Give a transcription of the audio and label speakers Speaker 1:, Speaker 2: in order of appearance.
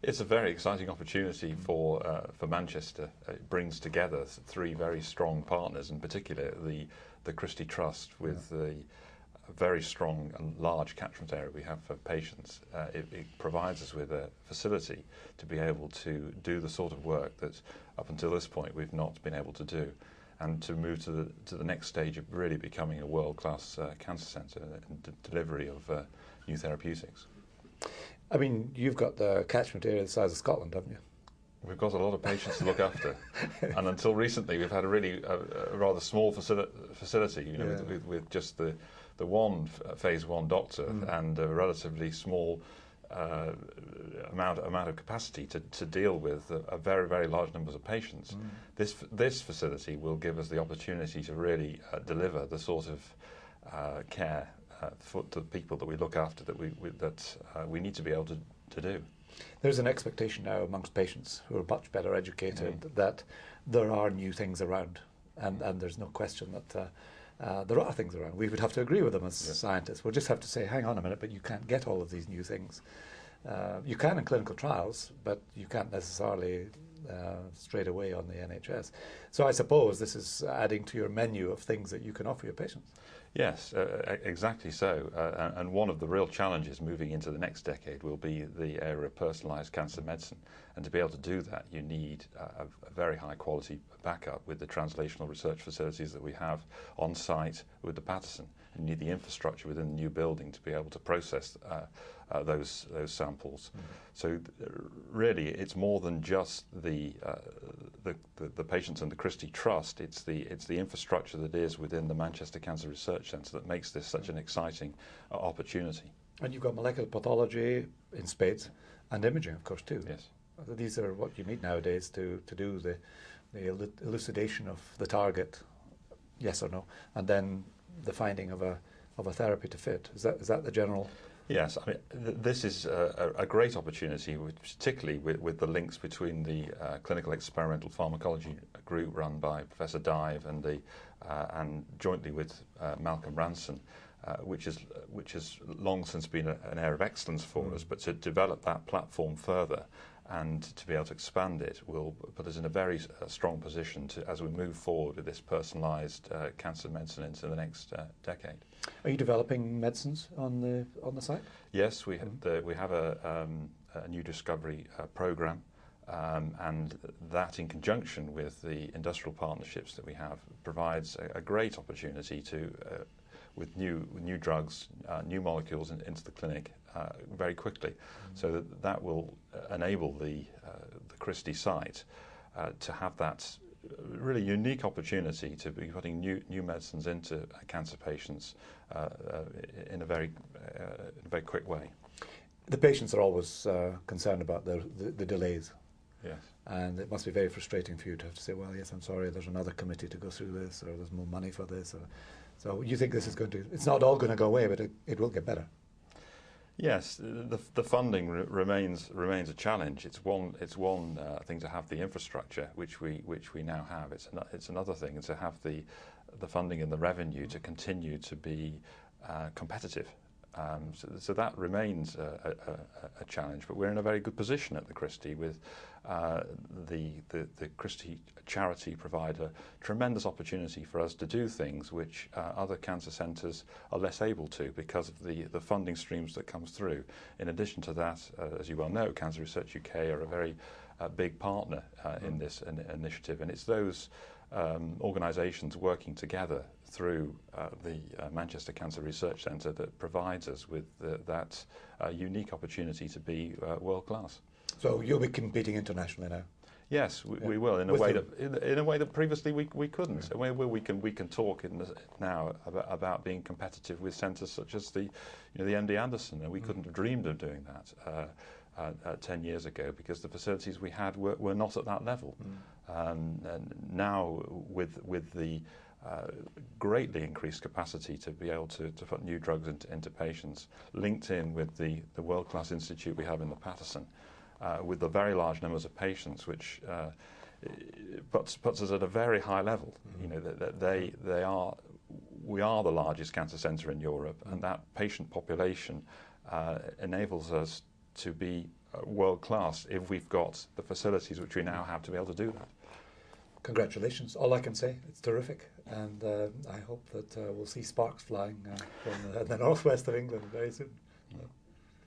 Speaker 1: It's a very exciting opportunity for Manchester. It brings together three very strong partners, in particular the Christie Trust with the very strong and large catchment area we have for patients. It provides us with a facility to be able to do the sort of work that up until this point we've not been able to do, and to move to the next stage of really becoming a world-class cancer centre and delivery of new therapeutics.
Speaker 2: I mean, you've got the catchment area the size of Scotland, haven't you?
Speaker 1: We've got a lot of patients to look after, and until recently we've had a rather small facility, you know, with just the one phase 1 doctor and a relatively small amount of capacity to deal with a very large numbers of patients. This facility will give us the opportunity to really deliver the sort of care for the people that we look after that we need to be able to do.
Speaker 2: There's an expectation now amongst patients who are much better educated that there are new things around, and there's no question that there are things around. We would have to agree with them as scientists. We'll just have to say, hang on a minute, but you can't get all of these new things. You can in clinical trials, but you can't necessarily straight away on the NHS. So I suppose this is adding to your menu of things that you can offer your patients.
Speaker 1: Yes, exactly so. And one of the real challenges moving into the next decade will be the area of personalised cancer medicine. And to be able to do that, you need a very high quality backup with the translational research facilities that we have on site with the Patterson. You need the infrastructure within the new building to be able to process those samples. So really, it's more than just the patients and the Christie Trust. It's the infrastructure that is within the Manchester Cancer Research Centre that makes this such an exciting opportunity.
Speaker 2: And you've got molecular pathology in spades, and imaging, of course, too.
Speaker 1: Yes.
Speaker 2: These are what you need nowadays to do the elucidation of the target, yes or no, and then the finding of a therapy to fit. Is that the general?
Speaker 1: Yes, I mean, this is a great opportunity, particularly with the links between the clinical experimental pharmacology group run by Professor Dive and jointly with Malcolm Ranson, which has long since been an area of excellence for us. But to develop that platform further and to be able to expand it will put us in a very strong position as we move forward with this personalised cancer medicine into the next decade.
Speaker 2: Are you developing medicines on the site?
Speaker 1: Yes, we have a new discovery programme, and that, in conjunction with the industrial partnerships that we have, provides a great opportunity to with new drugs, new molecules into the clinic very quickly. So that will enable the Christie site to have that really unique opportunity to be putting new medicines into cancer patients in a very quick way.
Speaker 2: The patients are always concerned about the delays.
Speaker 1: Yes.
Speaker 2: And it must be very frustrating for you to have to say, well, yes, I'm sorry, there's another committee to go through this, or there's more money for this. So you think this is it's not all going to go away, but it will get better. Yes,
Speaker 1: the funding remains a challenge. It's one thing to have the infrastructure, which we now have. It's another thing to have the funding and the revenue to continue to be competitive. So that remains a challenge. But we're in a very good position at the Christie with the Christie charity provide a tremendous opportunity for us to do things which other cancer centres are less able to because of the funding streams that comes through. In addition to that, as you well know, Cancer Research UK are a very big partner in this initiative, and it's those organisations working together through the Manchester Cancer Research Centre that provides us with that unique opportunity to be world class.
Speaker 2: So you'll be competing internationally now?
Speaker 1: Yes, we will in a way that previously we couldn't. Where we can talk now about being competitive with centres such as the MD Anderson, and we couldn't have dreamed of doing that 10 years ago because the facilities we had were not at that level. And now with the greatly increased capacity to be able to put new drugs into patients, linked in with the world-class institute we have in the Patterson, with the very large numbers of patients, which puts us at a very high level. You know, we are the largest cancer centre in Europe, and that patient population enables us to be world class if we've got the facilities which we now have to be able to do that.
Speaker 2: Congratulations. All I can say, it's terrific. And I hope that we'll see sparks flying from the northwest of England very soon.